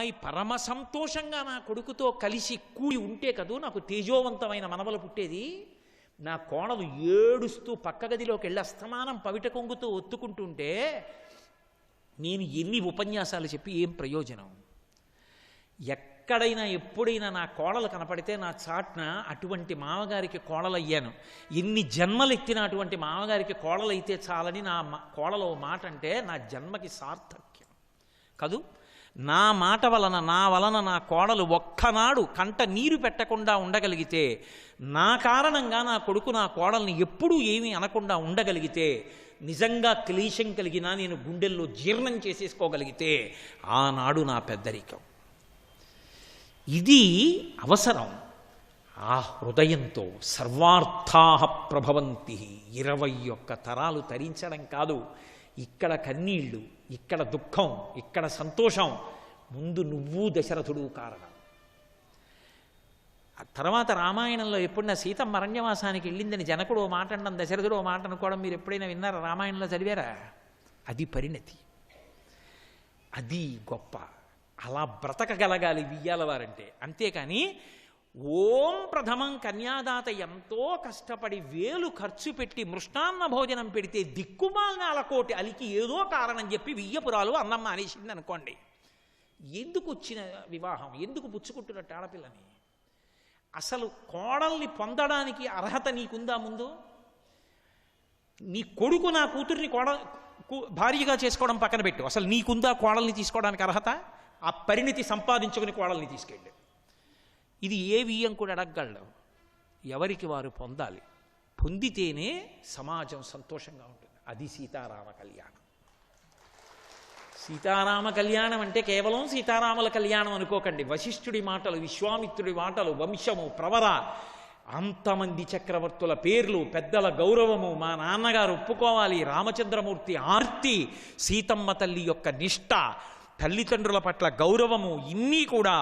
అమ్మాయి పరమ సంతోషంగా నా కొడుకుతో కలిసి కూడి ఉంటే కదూ నాకు తేజోవంతమైన మనవలు పుట్టేది. నా కోడలు ఏడుస్తూ పక్క గదిలోకి వెళ్ళి అస్తమానం పవిట కొంగుతూ ఒత్తుకుంటుంటే నేను ఎన్ని ఉపన్యాసాలు చెప్పి ఏం ప్రయోజనం? ఎక్కడైనా ఎప్పుడైనా నా కోడలు కనపడితే నా చాట్న అటువంటి మామగారికి కోడలయ్యాను. ఎన్ని జన్మలెత్తిన అటువంటి మామగారికి కోడలైతే చాలని నా కోడలో మాట అంటే నా జన్మకి సార్థక్యం కదూ. నా మాట వలన నా కోడలు ఒక్కనాడు కంట నీరు పెట్టకుండా ఉండగలిగితే, నా కారణంగా నా కొడుకు నా కోడల్ని ఎప్పుడూ ఏమీ అనకుండా ఉండగలిగితే, నిజంగా క్లేశం కలిగినా నేను గుండెల్లో జీర్ణం చేసేసుకోగలిగితే ఆనాడు నా పెద్దరికం. ఇది అవసరం. ఆ హృదయంతో సర్వార్థా ప్రభవంతి 21 తరాలు తరించడం కాదు. ఇక్కడ కన్నీళ్ళు, ఇక్కడ దుఃఖం, ఇక్కడ సంతోషం. ముందు నువ్వు దశరథుడు కారణం. తర్వాత రామాయణంలో ఎప్పుడైనా సీతమ్మ అరణ్యవాసానికి వెళ్ళిందని జనకుడు ఓ మాట అనడం, దశరథుడు ఓ మాట అనుకోవడం మీరు ఎప్పుడైనా విన్నారా? రామాయణంలో చదివారా? అది పరిణతి, అది గొప్ప. అలా బ్రతకగలగాలి వియ్యాలవారంటే. అంతేకాని ఓం ప్రథమం కన్యాదాత ఎంతో కష్టపడి వేలు ఖర్చు పెట్టి మృష్టాన్న భోజనం పెడితే దిక్కుమాలినాల కోటి అలికి ఏదో కారణం చెప్పి వియ్యపురాలు అన్నం మానేసింది అనుకోండి. ఎందుకు వచ్చిన వివాహం? ఎందుకు పుచ్చుకుంటున్నట్టు ఆడపిల్లని? అసలు కోడల్ని పొందడానికి అర్హత నీకుందా? ముందు నీ కొడుకు నా కూతుర్ని భార్యగా చేసుకోవడం పక్కన పెట్టు. అసలు నీకుందా కోడల్ని తీసుకోవడానికి అర్హత? ఆ పరిణితి సంపాదించుకుని కోడల్ని తీసుకెళ్ళు. ఇది ఏ వియ్యం కూడా అడగగలడు. ఎవరికి వారు పొందాలి. పొందితేనే సమాజం సంతోషంగా ఉంటుంది. అది సీతారామ కళ్యాణం. సీతారామ కళ్యాణం అంటే కేవలం సీతారాముల కళ్యాణం అనుకోకండి. వశిష్ఠుడి మాటలు, విశ్వామిత్రుడి మాటలు, వంశము, ప్రవర, అంతమంది చక్రవర్తుల పేర్లు, పెద్దల గౌరవము, మా నాన్నగారు ఒప్పుకోవాలి, రామచంద్రమూర్తి ఆర్తి, సీతమ్మ తల్లి యొక్క నిష్ఠ, తల్లిదండ్రుల పట్ల గౌరవము, ఇన్నీ కూడా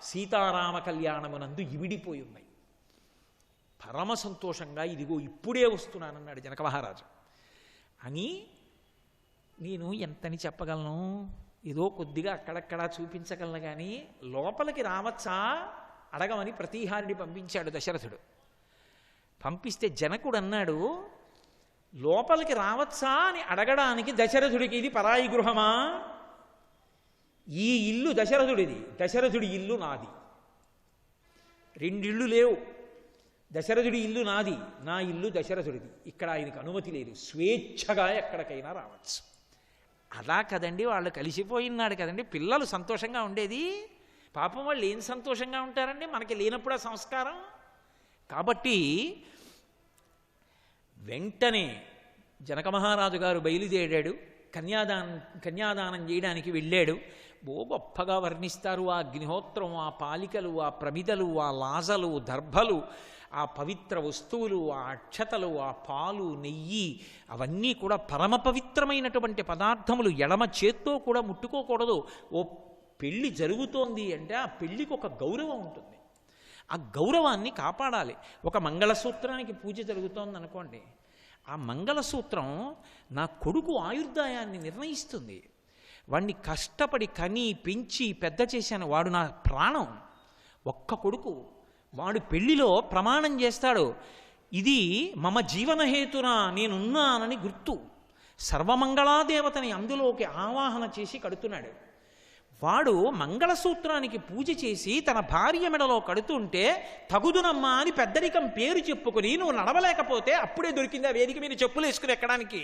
సీతారామ కళ్యాణమునందు ఇమిడిపోయి ఉన్నాయి. పరమ సంతోషంగా ఇదిగో ఇప్పుడే వస్తున్నానన్నాడు జనక మహారాజు. అని నేను ఎంతని చెప్పగలను? ఏదో కొద్దిగా అక్కడక్కడా చూపించగలను. కానీ లోపలికి రావచ్చా అడగమని ప్రతీహారిని పంపించాడు దశరథుడు. పంపిస్తే జనకుడు అన్నాడు, లోపలికి రావచ్చా అని అడగడానికి దశరథుడికి ఇది పరాయి గృహమా? ఈ ఇల్లు దశరథుడిది, దశరథుడి ఇల్లు నాది. రెండిళ్ళు లేవు. దశరథుడి ఇల్లు నాది, నా ఇల్లు దశరథుడిది. ఇక్కడ ఆయనకు అనుమతి లేదు. స్వేచ్ఛగా ఎక్కడికైనా రావచ్చు. అలా కదండి వాళ్ళు కలిసిపోయినాడు కదండి పిల్లలు సంతోషంగా ఉండేది. పాపం వాళ్ళు ఏం సంతోషంగా ఉంటారండి? మనకి లేనప్పుడు ఆ సంస్కారం. కాబట్టి వెంటనే జనక మహారాజు గారు బయలుదేరాడు. కన్యాదానం చేయడానికి వెళ్ళాడు. గొప్పగా వర్ణిస్తారు ఆ అగ్నిహోత్రం, ఆ పాలికలు, ఆ ప్రమిదలు, ఆ లాజలు, దర్భలు, ఆ పవిత్ర వస్తువులు, ఆ అక్షతలు, ఆ పాలు, నెయ్యి, అవన్నీ కూడా పరమ పవిత్రమైనటువంటి పదార్థములు. ఎడమ చేత్తో కూడా ముట్టుకోకూడదు. ఓ పెళ్ళి జరుగుతోంది అంటే ఆ పెళ్ళికి ఒక గౌరవం ఉంటుంది. ఆ గౌరవాన్ని కాపాడాలి. ఒక మంగళసూత్రానికి పూజ జరుగుతోంది అనుకోండి, ఆ మంగళసూత్రం నా కొడుకు ఆయుర్దాయాన్ని నిర్ణయిస్తుంది. వాడిని కష్టపడి కని పెంచి పెద్ద చేశాను, వాడు నా ప్రాణం. ఒక్క కొడుకు, వాడు పెళ్లిలో ప్రమాణం చేస్తాడు, ఇది మమ జీవనహేతునా నేనున్నానని గుర్తు. సర్వమంగళాదేవతని అందులోకి ఆవాహన చేసి కడుతున్నాడు. వాడు మంగళసూత్రానికి పూజ చేసి తన భార్య మెడలో కడుతుంటే తగుదునమ్మా అని పెద్దరికం పేరు చెప్పుకుని నువ్వు నడవలేకపోతే అప్పుడే దొరికింది ఆ వేదిక మీద చెప్పులు వేసుకుని ఎక్కడానికి.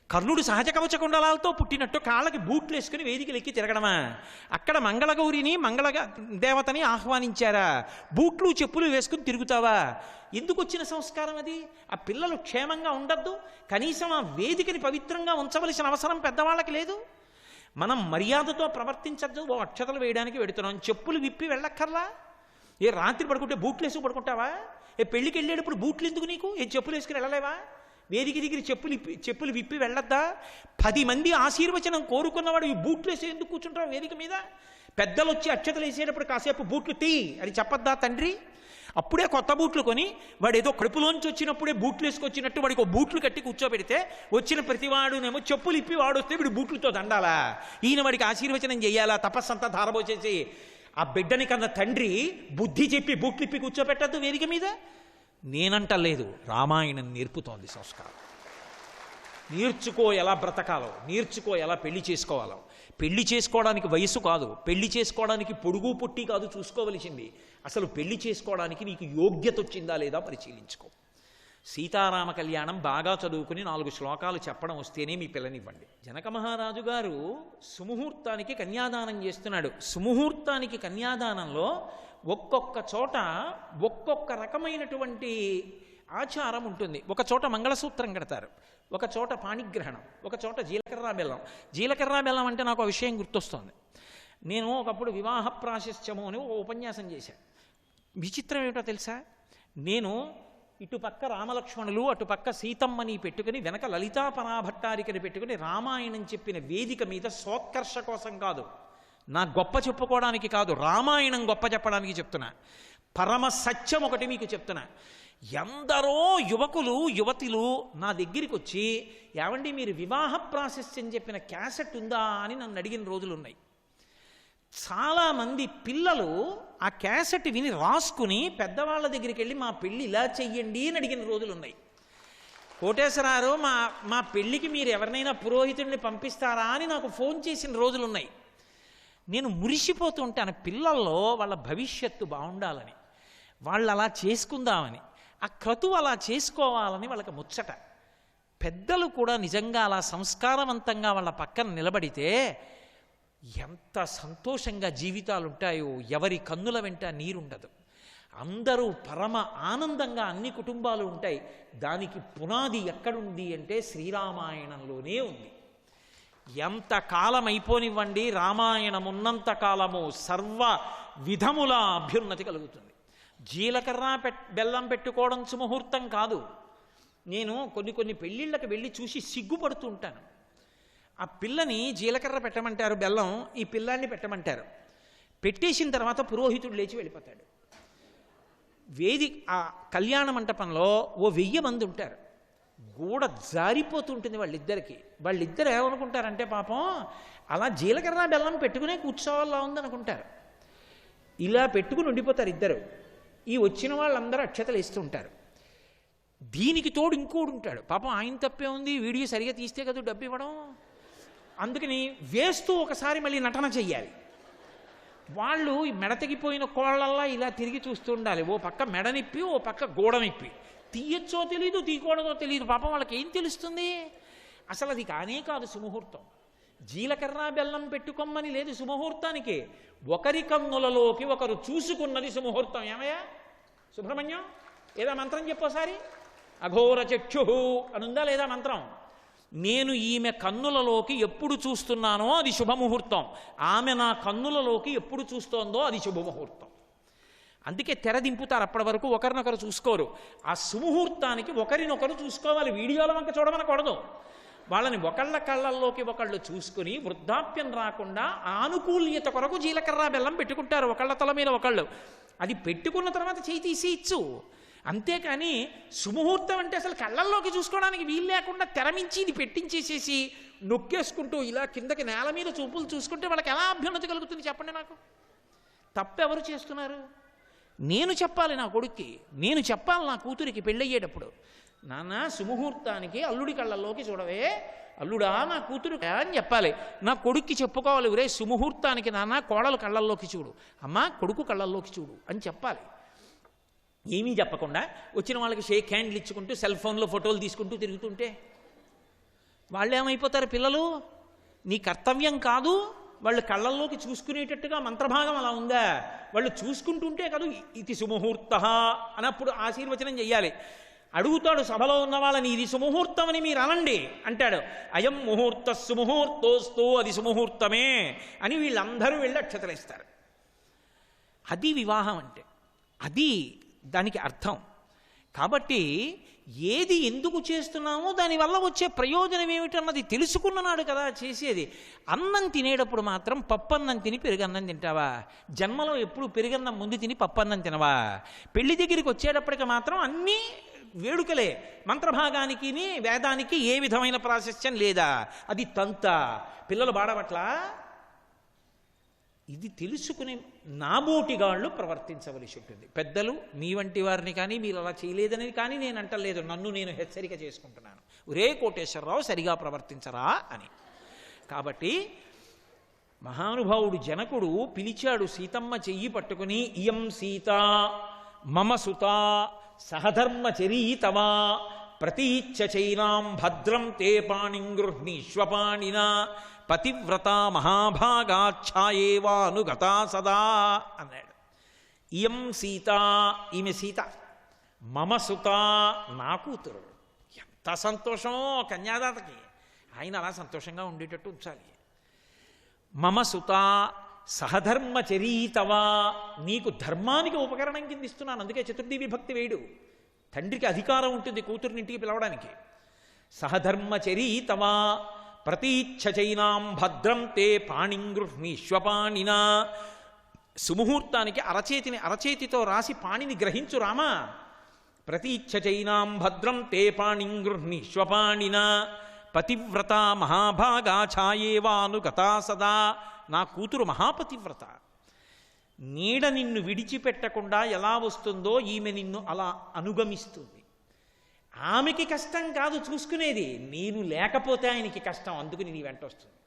కర్ణుడు సహజ కవచ కుండలాలతో పుట్టినట్టు కాళ్ళకి బూట్లు వేసుకుని వేదికలు ఎక్కి తిరగడమా? అక్కడ మంగళగౌరిని దేవతని ఆహ్వానించారా? బూట్లు చెప్పులు వేసుకుని తిరుగుతావా? ఎందుకు వచ్చిన సంస్కారం అది? ఆ పిల్లలు క్షేమంగా ఉండద్దు? కనీసం ఆ వేదికని పవిత్రంగా ఉంచవలసిన అవసరం పెద్దవాళ్ళకి లేదు? మనం మర్యాదతో ప్రవర్తించద్దు. ఓ అక్షతలు వేయడానికి వెడుతున్నాం, చెప్పులు విప్పి వెళ్ళక్కర్లా? ఏ రాత్రి పడుకుంటే బూట్లు వేసుకు పడుకుంటావా? ఏ పెళ్ళికి వెళ్ళేటప్పుడు బూట్లు ఎందుకు నీకు? ఏ చెప్పులు వేసుకుని వెళ్ళలేవా? వేదిక దగ్గర చెప్పులు విప్పి వెళ్ళొద్దా? 10 మంది ఆశీర్వచనం కోరుకున్నవాడు ఈ బూట్లు వేసి ఎందుకు కూర్చుంటావు వేదిక మీద? పెద్దలు వచ్చి అక్షతలు వేసేటప్పుడు కాసేపు బూట్లు తీ అని చెప్పొద్దా తండ్రి? అప్పుడే కొత్త బూట్లు కొని వాడు ఏదో కడుపులోంచి వచ్చినప్పుడే బూట్లు వేసుకొచ్చినట్టు వాడికి ఒక బూట్లు కట్టి కూర్చోబెడితే వచ్చిన ప్రతివాడునేమో చెప్పులు ఇప్పి వాడు వస్తే వీడు బూట్లతో దండాలా, ఈయన వాడికి ఆశీర్వచనం చేయాలా, తపస్సంతా ధారబోచేసి ఆ బిడ్డని కన్నా తండ్రి బుద్ధి చెప్పి బూట్లు ఇప్పి కూర్చోబెట్టద్దు వేదిక మీద. నేనంటలేదు, రామాయణం నేర్పుతోంది సంస్కారం. నేర్చుకో ఎలా బ్రతకాలో, నేర్చుకో ఎలా పెళ్లి చేసుకోవాలో. పెళ్లి చేసుకోవడానికి వయసు కాదు, పెళ్లి చేసుకోవడానికి పొడుగు పొట్టి కాదు చూసుకోవలసింది, అసలు పెళ్లి చేసుకోవడానికి నీకు యోగ్యత వచ్చిందా లేదా పరిశీలించుకో. సీతారామ కళ్యాణం బాగా చదువుకుని 4 శ్లోకాలు చెప్పడం వస్తేనే మీ పిల్లనివ్వండి. జనక మహారాజు గారు సుముహూర్తానికి కన్యాదానం చేస్తున్నాడు. సుముహూర్తానికి కన్యాదానంలో ఒక్కొక్క చోట ఒక్కొక్క రకమైనటువంటి ఆచారం ఉంటుంది. ఒక చోట మంగళసూత్రం కడతారు, ఒక చోట పాణిగ్రహణం, ఒక చోట జీలకర్ర బెల్లం. జీలకర్ర బెల్లం అంటే నాకు ఆ విషయం గుర్తొస్తుంది. నేను ఒకప్పుడు వివాహ ప్రాశస్త్యము అని ఒక ఉపన్యాసం చేశాను. విచిత్రం ఏమిటో తెలుసా, నేను ఇటుపక్క రామలక్ష్మణులు అటుపక్క సీతమ్మని పెట్టుకుని వెనక లలితా పరాభట్టారికని పెట్టుకుని రామాయణం చెప్పిన వేదిక మీద సోత్కర్ష కోసం కాదు, నా గొప్ప చెప్పుకోవడానికి కాదు, రామాయణం గొప్ప చెప్పడానికి చెప్తున్నా. పరమ సత్యం ఒకటి మీకు చెప్తున్నా. ఎందరో యువకులు యువతులు నా దగ్గరికి వచ్చి, ఏమండి మీరు వివాహ ప్రాశస్త్యం చెప్పిన క్యాసెట్ ఉందా అని నన్ను అడిగిన రోజులు ఉన్నాయి. చాలామంది పిల్లలు ఆ క్యాసెట్ విని రాసుకుని పెద్దవాళ్ళ దగ్గరికి వెళ్ళి మా పెళ్ళి ఇలా చెయ్యండి అని అడిగిన రోజులు ఉన్నాయి. కోటేశ్వరారు మా పెళ్ళికి మీరు ఎవరినైనా పురోహితుడిని పంపిస్తారా అని నాకు ఫోన్ చేసిన రోజులు ఉన్నాయి. నేను మురిసిపోతూ ఉంటాను పిల్లల్లో వాళ్ళ భవిష్యత్తు బాగుండాలని, వాళ్ళు అలా చేసుకుందామని, ఆ క్రతువు అలా చేసుకోవాలని వాళ్ళకి ముచ్చట. పెద్దలు కూడా నిజంగా అలా సంస్కారవంతంగా వాళ్ళ పక్కన నిలబడితే ఎంత సంతోషంగా జీవితాలు ఉంటాయో, ఎవరి కన్నుల వెంట నీరుండదు, అందరూ పరమ ఆనందంగా అన్ని కుటుంబాలు ఉంటాయి. దానికి పునాది ఎక్కడుంది అంటే శ్రీరామాయణంలోనే ఉంది. ఎంత కాలం అయిపోనివ్వండి, రామాయణం ఉన్నంత కాలము సర్వ విధముల అభ్యున్నతి కలుగుతుంది. జీలకర్ర బెల్లం పెట్టుకోవడం సుముహూర్తం కాదు. నేను కొన్ని పెళ్ళిళ్ళకి వెళ్ళి చూసి సిగ్గుపడుతూ ఉంటాను. ఆ పిల్లని జీలకర్ర పెట్టమంటారు, బెల్లం ఈ పిల్లాన్ని పెట్టమంటారు. పెట్టేసిన తర్వాత పురోహితుడు లేచి వెళ్ళిపోతాడు. ఆ కళ్యాణ మంటపంలో 1000 మంది ఉంటారు. గూడ జారిపోతుంటుంది వాళ్ళిద్దరు ఏమనుకుంటారంటే పాపం అలా జీలకర్ర బెల్లం పెట్టుకునే కూర్చోవాలా ఉందనుకుంటారు. ఇలా పెట్టుకుని ఉండిపోతారు ఇద్దరు. ఈ వచ్చిన వాళ్ళందరూ అక్షతలు వేస్తూ ఉంటారు. దీనికి తోడు ఇంకోడు ఉంటాడు, పాపం ఆయన తప్పే ఉంది, వీడియో సరిగా తీస్తే కదా డబ్బు ఇవ్వడం, అందుకని వేస్తూ ఒకసారి మళ్ళీ నటన చెయ్యాలి. వాళ్ళు మెడ తెగిపోయిన కోళ్ళల్లా ఇలా తిరిగి చూస్తూ ఉండాలి. ఓ పక్క మెడనిప్పి ఓ పక్క గోడనిప్పి, తీయచ్చో తెలీదు తీయకూడదో తెలియదు. పాపం వాళ్ళకి ఏం తెలుస్తుంది? అసలు అది కానే కాదు సుముహూర్తం. జీలకర్ర బెల్లం పెట్టుకోమని లేదు సుముహూర్తానికి. ఒకరి కన్నులలోకి ఒకరు చూసుకున్నది సుముహూర్తం. ఏమయ్యా సుబ్రహ్మణ్యం, ఏదా మంత్రం చెప్పోసారి. అఘోర చక్షు అనుందా లేదా మంత్రం? నేను ఈమె కన్నులలోకి ఎప్పుడు చూస్తున్నానో అది శుభముహూర్తం, ఆమె నా కన్నులలోకి ఎప్పుడు చూస్తోందో అది శుభముహూర్తం. అందుకే తెర దింపుతారు, అప్పటి వరకు ఒకరినొకరు చూసుకోరు. ఆ సుముహూర్తానికి ఒకరినొకరు చూసుకోవాలి, వీడియోల వంక చూడమనకూడదు. వాళ్ళని ఒకళ్ళ కళ్ళల్లోకి ఒకళ్ళు చూసుకుని వృద్ధాప్యం రాకుండా ఆనుకూల్యత కొరకు జీలకర్ర బెల్లం పెట్టుకుంటారు ఒకళ్ళ తల మీద ఒకళ్ళు. అది పెట్టుకున్న తర్వాత చేయి తీసి ఇచ్చు. అంతేకాని సుముహూర్తం అంటే అసలు కళ్ళల్లోకి చూసుకోవడానికి వీలు లేకుండా తెరమించి ఇది పెట్టించేసేసి నొక్కేసుకుంటూ ఇలా కిందకి నేల మీద చూపులు చూసుకుంటే వాళ్ళకి ఎలా అభ్యున్నతి కలుగుతుంది చెప్పండి నాకు? తప్పెవరు చేస్తున్నారు? నేను చెప్పాలి నా కొడుక్కి, నేను చెప్పాలి నా కూతురికి పెళ్ళయ్యేటప్పుడు, నాన్న సుముహూర్తానికి అల్లుడి కళ్ళల్లోకి చూడవే, అల్లుడా నా కూతురు అని చెప్పాలి. నా కొడుక్కి చెప్పుకోవాలి, ఒరే సుముహూర్తానికి నాన్న కోడలు కళ్ళల్లోకి చూడు, అమ్మ కొడుకు కళ్ళల్లోకి చూడు అని చెప్పాలి. ఏమీ చెప్పకుండా వచ్చిన వాళ్ళకి షేక్ హ్యాండ్లు ఇచ్చుకుంటూ సెల్ ఫోన్లో ఫోటోలు తీసుకుంటూ తిరుగుతుంటే వాళ్ళు ఏమైపోతారు? పిల్లలు నీ కర్తవ్యం కాదు, వాళ్ళు కళ్ళల్లోకి చూసుకునేటట్టుగా మంత్రభాగం అలా ఉందా? వాళ్ళు చూసుకుంటుంటే కాదు ఇది సుముహూర్త అన్నప్పుడు ఆశీర్వచనం చెయ్యాలి. అడుగుతాడు సభలో ఉన్న వాళ్ళని, ఇది సుముహూర్తం అని మీరు అనండి అంటాడు. అయం ముహూర్త సుముహూర్తోస్తు, అది సుముహూర్తమే అని వీళ్ళందరూ వెళ్ళి అక్షతలేస్తారు. అది వివాహం అంటే, అది దానికి అర్థం. కాబట్టి ఏది ఎందుకు చేస్తున్నామో దానివల్ల వచ్చే ప్రయోజనం ఏమిటన్నది తెలుసుకున్ననాడు కదా చేసేది. అన్నం తినేటప్పుడు మాత్రం పప్పన్నం తిని పెరుగన్నం తింటావా? జన్మలో ఎప్పుడు పెరుగన్నం ముందు తిని పప్పన్నం తినవా? పెళ్లి దగ్గరికి వచ్చేటప్పటికి మాత్రం అన్నీ వేడుకలే. మంత్రభాగానికి వేదానికి ఏ విధమైన ప్రాశస్త్యం లేదా, అది తంత. పిల్లలు బాడబట్లా ఇది తెలుసుకుని నాబోటిగాళ్ళు ప్రవర్తించవలసి ఉంటుంది. పెద్దలు మీ వంటి వారిని కానీ మీరు అలా చేయలేదని కానీ నేను అంటలేదు, నన్ను నేను హెచ్చరిక చేసుకుంటున్నాను. ఒరే కోటేశ్వరరావు సరిగా ప్రవర్తించరా అని. కాబట్టి మహానుభావుడు జనకుడు పిలిచాడు సీతమ్మ చెయ్యి పట్టుకుని, ఇయం సీత మమ సుత సహధర్మచరీతవా ప్రతీచ్ఛ చైనాం భద్రం తే పాణిం గృహ్ణీష్వపాణినా పతివ్రత మహాభాగాఛాయేవానుగతా సదా అన్నాడు. ఇయం సీత, ఈమె సీత, మమ సుత, నా కూతురు. ఎంత సంతోషం కన్యాదాతకి! ఆయన అలా సంతోషంగా ఉండేటట్టు ఉంచాలి. మమ సుత సహధర్మచరీతవా, నీకు ధర్మానికి ఉపకరణం కింద ఇస్తున్నాను. అందుకే చతుర్థి విభక్తి వేడు. తండ్రికి అధికారం ఉంటుంది కూతురిని ఇంటికి పిలవడానికి. సహధర్మచరీతవా ప్రతీచ్ఛ చైనాం భద్రం తే పాణిం గృహ్ణీష్వపాణినా. సుముహూర్తానికి అరచేతితో రాసి పాణిని గ్రహించు రామా. ప్రతీచ్ఛ చైనాం భద్రం తే పాణిం గృహ్ణీష్వపాణినా పతివ్రత మహాభాగాఛాయేవానుగతా సదా. నా కూతురు మహాపతివ్రత. నీడ నిన్ను విడిచిపెట్టకుండా ఎలా వస్తుందో ఈమె నిన్ను అలా అనుగమిస్తుంది. ఆమెకి కష్టం కాదు చూసుకునేది, నేను లేకపోతే ఆయనకి కష్టం, అందుకని నీ వెంట వస్తుంది.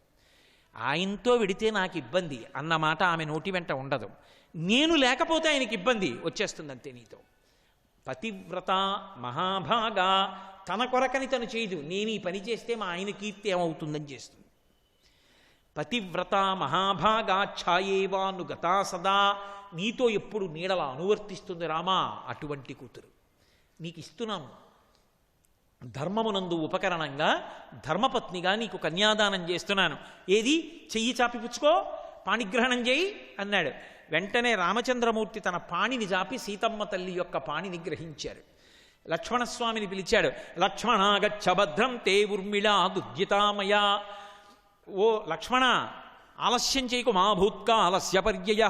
ఆయనతో విడితే నాకు ఇబ్బంది అన్నమాట ఆమె నోటి వెంట ఉండదు. నేను లేకపోతే ఆయనకి ఇబ్బంది వచ్చేస్తుంది అంతే నీతో. పతివ్రత మహాభాగా, తన కొరకని తను చేయదు, నేను ఈ పని చేస్తే మా ఆయన కీర్తి ఏమవుతుందని చేస్తుంది. పతివ్రత మహాభాగాఛాయేవానుగతా సదా, నీతో ఎప్పుడు నీడలా అనువర్తిస్తుంది రామా. అటువంటి కూతురు నీకు ఇస్తున్నాను. ధర్మమునందు ఉపకరణంగా ధర్మపత్నిగా నీకు కన్యాదానం చేస్తున్నాను. ఏది చెయ్యి చాపి పుచ్చుకో, పాణిగ్రహణం చేయి అన్నాడు. వెంటనే రామచంద్రమూర్తి తన పాణిని చాపి సీతమ్మ తల్లి యొక్క పాణిని గ్రహించారు. లక్ష్మణస్వామిని పిలిచాడు. లక్ష్మణాగచ్చ భద్రం తే ఊర్మిళా దుర్జితామయా. ఓ లక్ష్మణ, ఆలస్యం చేయకు, మా భూత్కాలస్య పర్యయ.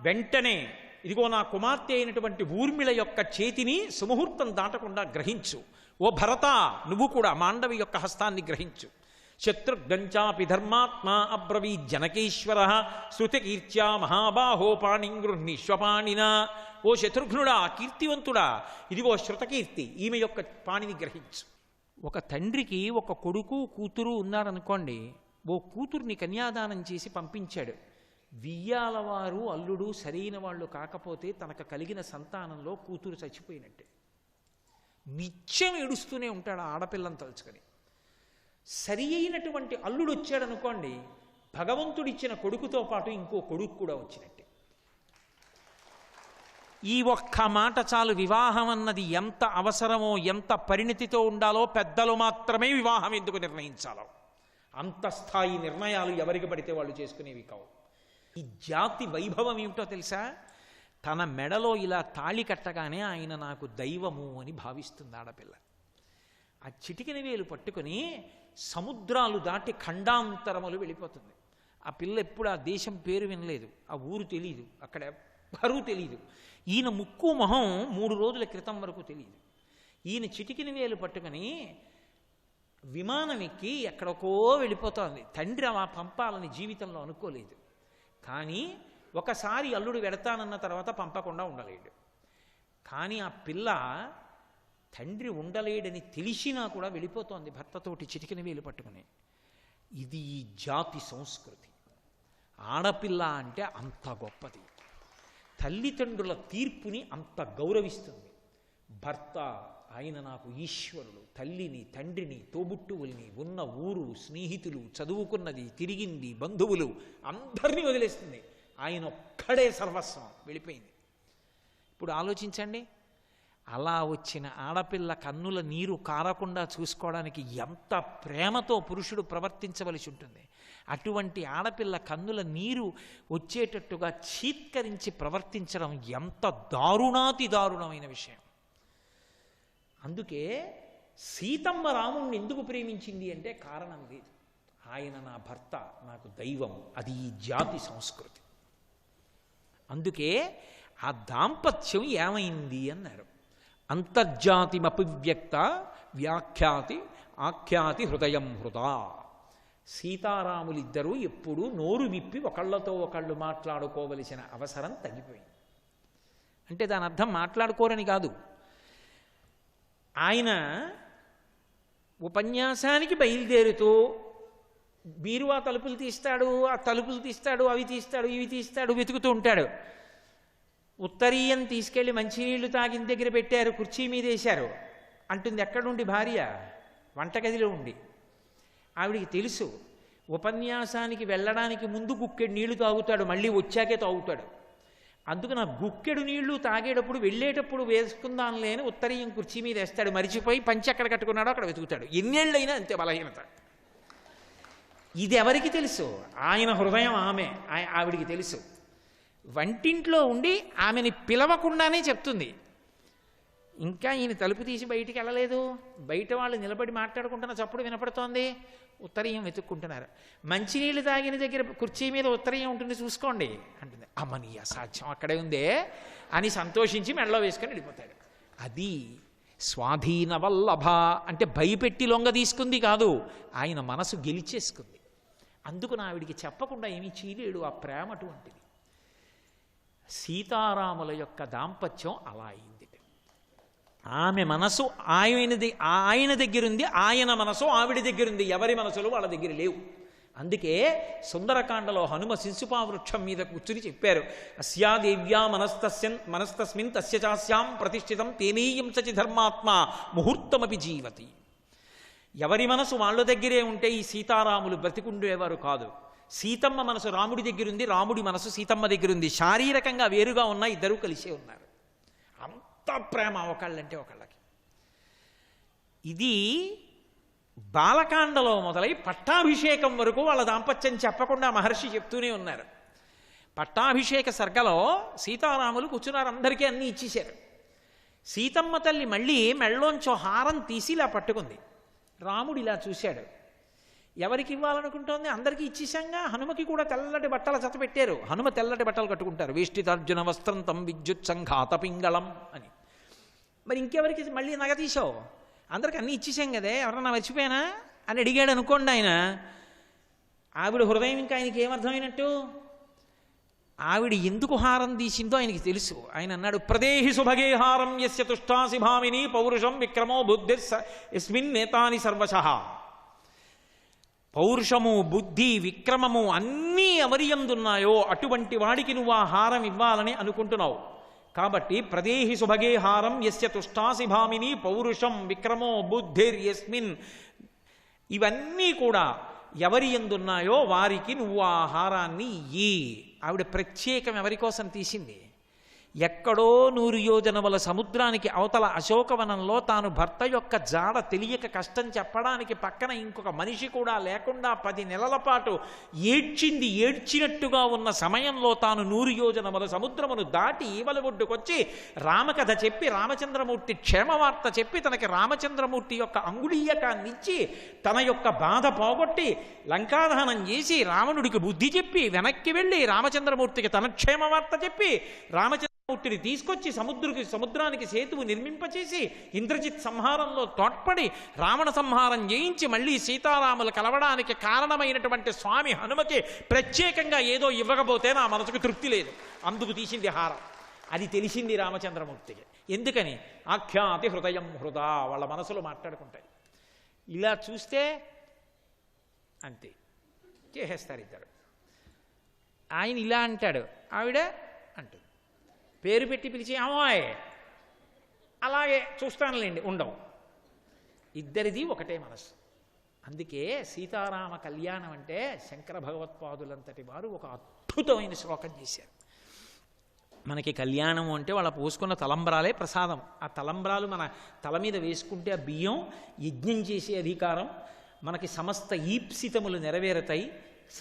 వెంటనే ఇదిగో నా కుమార్తె అయినటువంటి ఊర్మిళ యొక్క చేతిని సుముహూర్తం దాటకుండా గ్రహించు. ఓ భరత, నువ్వు కూడా మాండవి యొక్క హస్తాన్ని గ్రహించు. శత్రుఘ్నంచాపి ధర్మాత్మ అబ్రవీత్ జనకేశ్వర శృతకీర్త్యా మహాబాహో పాణిం గృహ్ణీష్వపాణినా. ఓ శత్రుఘ్నుడా, కీర్తివంతుడా, ఇదిగో శృతకీర్తి, ఈమె యొక్క పాణిని గ్రహించు. ఒక తండ్రికి ఒక కొడుకు కూతురు ఉన్నారనుకోండి, ఓ కూతుర్ని కన్యాదానం చేసి పంపించాడు. వియ్యాలవారు అల్లుడు సరైన వాళ్ళు కాకపోతే తనకు కలిగిన సంతానంలో కూతురు చచ్చిపోయినట్టే. నిత్యం ఏడుస్తూనే ఉంటాడు ఆ ఆడపిల్లని తలుచుకొని. సరి అయినటువంటి అల్లుడు వచ్చాడనుకోండి, భగవంతుడిచ్చిన కొడుకుతో పాటు ఇంకో కొడుకు కూడా వచ్చినట్టే. ఈ ఒక్క మాట చాలు. వివాహం అన్నది ఎంత అవసరమో, ఎంత పరిణతితో ఉండాలో పెద్దలు మాత్రమే వివాహం ఎందుకు నిర్ణయించాలో. అంత స్థాయి నిర్ణయాలు ఎవరికి పడితే వాళ్ళు చేసుకునేవి కావు. ఈ జాతి వైభవం ఏమిటో తెలుసా? తన మెడలో ఇలా తాళి కట్టగానే ఆయన నాకు దైవము అని భావిస్తుంది ఆడపిల్ల. ఆ చిటికిన వేలు పట్టుకొని సముద్రాలు దాటి ఖండాంతరములు వెళ్ళిపోతుంది. ఆ పిల్ల ఎప్పుడు ఆ దేశం పేరు వినలేదు, ఆ ఊరు తెలియదు, అక్కడ ఎవ్వరూ తెలియదు. ఈయన ముక్కు మొహం 3 రోజుల క్రితం వరకు తెలియదు. ఈయన చిటికిన వేలు పట్టుకొని విమానం ఎక్కి ఎక్కడికో వెళ్ళిపోతోంది. తండ్రి అలా పంపాలని జీవితంలో అనుకోలేదు. కానీ ఒకసారి అల్లుడు వెడతానన్న తర్వాత పంపకుండా ఉండలేడు. కానీ ఆ పిల్ల తండ్రి ఉండలేడని తెలిసినా కూడా వెళ్ళిపోతోంది భర్తతోటి చిటికిన వేలు పట్టుకుని. ఇది ఈ జాతి సంస్కృతి. ఆడపిల్ల అంటే అంత గొప్పది. తల్లిదండ్రుల తీర్పుని అంత గౌరవిస్తుంది. భర్త ఆయన నాకు ఈశ్వరుడు, తల్లిని తండ్రిని తోబుట్టువుల్ని ఉన్న ఊరు స్నేహితులు చదువుకున్నది తిరిగింది బంధువులు అందరినీ వదిలేస్తుంది. ఆయన ఒక్కడే సర్వస్వం, వెళ్ళిపోయింది. ఇప్పుడు ఆలోచించండి, అలా వచ్చిన ఆడపిల్ల కన్నుల నీరు కారకుండా చూసుకోవడానికి ఎంత ప్రేమతో పురుషుడు ప్రవర్తించవలసి ఉంటుంది. అటువంటి ఆడపిల్ల కన్నుల నీరు వచ్చేటట్టుగా చీత్కరించి ప్రవర్తించడం ఎంత దారుణాతి దారుణమైన విషయం. అందుకే సీతమ్మ రాముణ్ణి ఎందుకు ప్రేమించింది అంటే కారణం లేదు. ఆయన నా భర్త, నాకు దైవం, అది ఈ జాతి సంస్కృతి. అందుకే ఆ దాంపత్యం ఏమైంది అన్నారు. అంతర్జాతిమపివ్యక్త వ్యాఖ్యాతి ఆఖ్యాతి హృదయం హృదా. సీతారాములిద్దరూ ఎప్పుడూ నోరు విప్పి ఒకళ్ళతో ఒకళ్ళు మాట్లాడుకోవలసిన అవసరం తగ్గిపోయింది. అంటే దాని అర్థం మాట్లాడుకోరని కాదు. ఆయన ఉపన్యాసానికి బయలుదేరుతూ బీరువా తలుపులు తీస్తాడు, ఆ తలుపులు తీస్తాడు, అవి తీస్తాడు, ఇవి తీస్తాడు, వెతుకుతూ ఉంటాడు. ఉత్తరీయం తీసుకెళ్లి మంచినీళ్లు తాగిన దగ్గర పెట్టారు, కుర్చీ మీద వేశారు అంటుంది. ఎక్కడుండి భార్య? వంటగదిలో ఉండి. ఆవిడికి తెలుసు ఉపన్యాసానికి వెళ్ళడానికి ముందు గుక్కెడు నీళ్లు తాగుతాడు, మళ్ళీ వచ్చాకే తాగుతాడు. అందుకని ఆ గుక్కెడు నీళ్లు తాగేటప్పుడు వెళ్ళేటప్పుడు వేసుకుందాంలే అని ఉత్తరీయం కుర్చీ మీద వేస్తాడు. మరిచిపోయి పంచి ఎక్కడ కట్టుకున్నాడో అక్కడ వెతుకుతాడు. ఎన్నేళ్ళైనా అంతే బలహీనత. ఇది ఎవరికి తెలుసు? ఆయన హృదయం ఆవిడికి తెలుసు. వంటింట్లో ఉండి ఆమెని పిలవకుండానే చెప్తుంది. ఇంకా ఈయన తలుపు తీసి బయటికి వెళ్ళలేదు, బయట వాళ్ళు నిలబడి మాట్లాడుకుంటున్న చప్పుడు వినపడుతోంది, ఉత్తరీయం వెతుక్కుంటున్నారు. మంచినీళ్ళు తాగిన దగ్గర కుర్చీ మీద ఉత్తరీయం ఉంటుంది చూసుకోండి అంటుంది. అమ్మని అసాధ్యం, అక్కడే ఉందే అని సంతోషించి మెడలో వేసుకొని వెళ్ళిపోతాడు. అది స్వాధీన వల్లభ అంటే భయపెట్టి లొంగ తీసుకుంది కాదు, ఆయన మనసు గెలిచేసుకుంది. అందుకు ఆవిడికి చెప్పకుండా ఏమీ చేయలేడు. ఆ ప్రేమ అటువంటిది. సీతారాముల యొక్క దాంపత్యం అలా అయింది. ఆమె మనసు ఆయన దగ్గరుంది, ఆయన మనసు ఆవిడ దగ్గరుంది. ఎవరి మనసులు వాళ్ళ దగ్గర లేవు. అందుకే సుందరకాండలో హనుమ శిశుపా వృక్షం మీద కూర్చుని చెప్పారు, అస్యాదేవ్యా మనస్తస్మిన్ తస్య చాస్యాం ప్రతిష్ఠితం తేనేయం చచి ధర్మాత్మ ముహూర్తమపి జీవతి. ఎవరి మనసు వాళ్ళ దగ్గరే ఉంటే ఈ సీతారాములు బ్రతికుండేవారు కాదు. సీతమ్మ మనసు రాముడి దగ్గరుంది, రాముడి మనసు సీతమ్మ దగ్గరుంది. శారీరకంగా వేరుగా ఉన్న ఇద్దరూ కలిసే ఉన్నారు. అంత ప్రేమ ఒకళ్ళంటే ఒకళ్ళకి. ఇది బాలకాండలో మొదలై పట్టాభిషేకం వరకు వాళ్ళ దాంపత్యం చెప్పకుండా మహర్షి చెప్తూనే ఉన్నారు. పట్టాభిషేక సర్గలో సీతారాములు కూర్చున్నారు, అందరికీ అన్నీ ఇచ్చేశారు. సీతమ్మ తల్లి మళ్ళీ మెళ్ళలోంచో హారం తీసి ఇలా పట్టుకుంది. రాముడు ఇలా చూశాడు, ఎవరికి ఇవ్వాలనుకుంటోంది? అందరికీ ఇచ్చేశాంగా. హనుమకి కూడా తెల్లటి బట్టల జత పెట్టారు. హనుమ తెల్లటి బట్టలు కట్టుకుంటారు, వేష్టితార్జున వస్త్రం తం విద్యుత్ సంఘాత పింగళం అని. మరి ఇంకెవరికి మళ్ళీ నగ తీసావు? అందరికి అన్నీ ఇచ్చేసాం కదే, ఎవరన్నా మర్చిపోయానా అని అడిగాడు అనుకోండి ఆయన. ఆవిడ హృదయం ఇంకా ఆయనకి ఏమర్థమైనట్టు? ఆవిడ ఎందుకు హారం తీసిందో ఆయనకి తెలుసు. ఆయన అన్నాడు, ప్రదేహి సుభగే హారం యస్య తుష్టాసి భామిని పౌరుషం విక్రమో బుద్ధి యస్మిన్ నేతాని సర్వశః. పౌరుషము, బుద్ధి, విక్రమము అన్నీ ఎవరియందున్నాయో అటువంటి వాడికి నువ్వు ఆ హారం ఇవ్వాలని అనుకుంటున్నావు. కాబట్టి ప్రదేహి సుభగే హారం యస్య తుష్టాసి భామిని పౌరుషం విక్రమో బుద్ధిర్ యస్మిన్, ఇవన్నీ కూడా ఎవరి ఎందున్నాయో వారికి నువ్వు ఆ హారాన్ని ఇయ్యి. ఆవిడ ప్రత్యేకం ఎవరి కోసం తీసింది? ఎక్కడో 100 యోజనముల సముద్రానికి అవతల అశోకవనంలో తాను భర్త యొక్క జాడ తెలియక కష్టం చెప్పడానికి పక్కన ఇంకొక మనిషి కూడా లేకుండా 10 నెలల పాటు ఏడ్చినట్టుగా ఉన్న సమయంలో తాను 100 యోజనముల సముద్రమును దాటి ఈవల ఒడ్డుకొచ్చి రామకథ చెప్పి రామచంద్రమూర్తి క్షేమవార్త చెప్పి తనకి రామచంద్రమూర్తి యొక్క అంగుళీయకాన్నిచ్చి తన యొక్క బాధ పోగొట్టి లంకాదహనం చేసి రావణుడికి బుద్ధి చెప్పి వెనక్కి వెళ్ళి రామచంద్రమూర్తికి తన క్షేమవార్త చెప్పి రామచంద్రమూర్తిని తీసుకొచ్చి సముద్రానికి సేతువు నిర్మింపచేసి ఇంద్రజిత్ సంహారంలో తోడ్పడి రావణ సంహారం చేయించి మళ్ళీ సీతారాములు కలవడానికి కారణమైనటువంటి స్వామి హనుమకి ప్రత్యేకంగా ఏదో ఇవ్వకపోతే నా మనసుకు తృప్తి లేదు. అందుకు తీసింది హారం. అది తెలిసింది రామచంద్రమూర్తికి. ఎందుకని? ఆఖ్యాతి హృదయం హృదా. వాళ్ళ మనసులో మాట్లాడుకుంటాయి. ఇలా చూస్తే అంతే చేసేస్తారు ఇద్దరు. ఆయన ఇలా అంటాడు, ఆవిడ అంటుంది. పేరు పెట్టి పిలిచి అమ్మాయి అలాగే చూస్తానులేండి ఉండవు. ఇద్దరిది ఒకటే మనసు. అందుకే సీతారామ కళ్యాణం అంటే శంకర భగవత్పాదులంతటి వారు ఒక అద్భుతమైన శ్లోకం చేశారు. మనకి కళ్యాణం అంటే వాళ్ళ పోసుకున్న తలంబ్రాలే ప్రసాదం. ఆ తలంబ్రాలు మన తల మీద వేసుకుంటే ఆ బియ్యం యజ్ఞం చేసే అధికారం, మనకి సమస్త ఈప్సితములు నెరవేరుతాయి,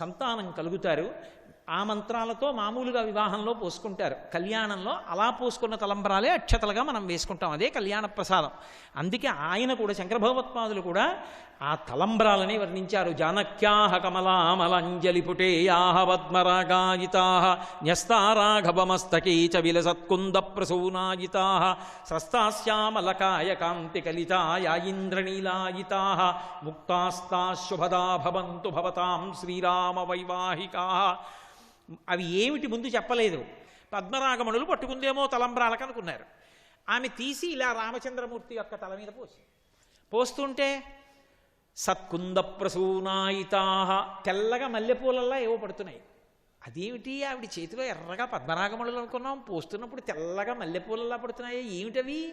సంతానం కలుగుతారు, ఆ మంత్రాలతో మామూలుగా వివాహంలో పోసుకుంటారు. కళ్యాణంలో అలా పోసుకున్న తలంబరాలే అక్షతలుగా మనం వేసుకుంటాం. అదే కళ్యాణ ప్రసాదం. అందుకే ఆయన కూడా శంకర భగవత్పాదులు కూడా ఆ తలంబరాలని వర్ణించారు. జానక్యాహ కమలామలంజలి పుటేయాహ పద్మరాగాయితాహ న్యస్తారాఘవమస్తకే చ విలసత్కుంద ప్రసూనాయితాహ స్రస్తాశ్యామలకాయ కాంతి కలితాయ ఇంద్రనీలాయితాహ ముక్తాస్తా శుభదా భవంతు భవతాం శ్రీరామ వైవాహికాః. అవి ఏమిటి ముందు చెప్పలేదు. పద్మరాగమణులు పట్టుకుందేమో తలంబ్రాలకు అనుకున్నారు. ఆమె తీసి ఇలా రామచంద్రమూర్తి యొక్క తల మీద పోస్తుంటే సత్కుంద ప్రసూనాయితాహ తెల్లగా మల్లెపూలల్లా ఏవో పడుతున్నాయి. అదేమిటి ఆవిడ చేతిలో ఎర్రగా పద్మరాగమణులు అనుకున్నాం, పోస్తున్నప్పుడు తెల్లగా మల్లెపూలల్లా పడుతున్నాయి, ఏమిటవి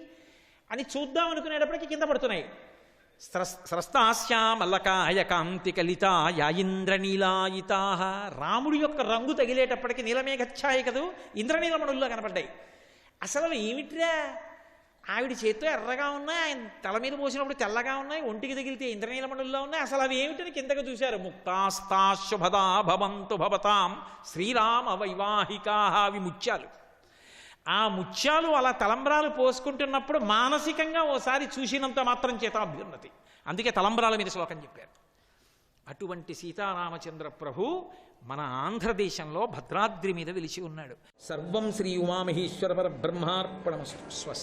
అని చూద్దాం అనుకునేటప్పటికీ కింద పడుతున్నాయి. స్రస్తాశ్యామలకాయ కాంతి కలితాయ ఇంద్రనీలాయితాహ. రాముడి యొక్క రంగు తగిలేటప్పటికి నీలమేఘఛాయ కదూ, ఇంద్రనీలమణుల్లో కనపడ్డాయి. అసలు ఏమిట్రా, ఆవిడ చేత్తో ఎర్రగా ఉన్నాయి, ఆయన తల మీద పోసినప్పుడు తెల్లగా ఉన్నాయి, ఒంటికి తగిలితే ఇంద్రనీలమణుల్లో ఉన్నాయి. అసలు అవి ఏమిటని కిందకు చూశారు. ముక్తాస్తా శుభదా భవంతు భవతాం శ్రీరామ వైవాహికాః. అవి ముత్యాలు. ఆ ముత్యాలు అలా తలంబ్రాలు పోసుకుంటున్నప్పుడు మానసికంగా ఓసారి చూసినంత మాత్రం చేత అభ్యున్నతి. అందుకే తలంబ్రాల మీద శ్లోకం చెప్పారు. అటువంటి సీతారామచంద్ర ప్రభు మన ఆంధ్రదేశంలో భద్రాద్రి మీద వెలిసి ఉన్నాడు. సర్వం శ్రీ ఉమామహేశ్వర పరబ్రహ్మార్పణమస్తు. స్వస్తి.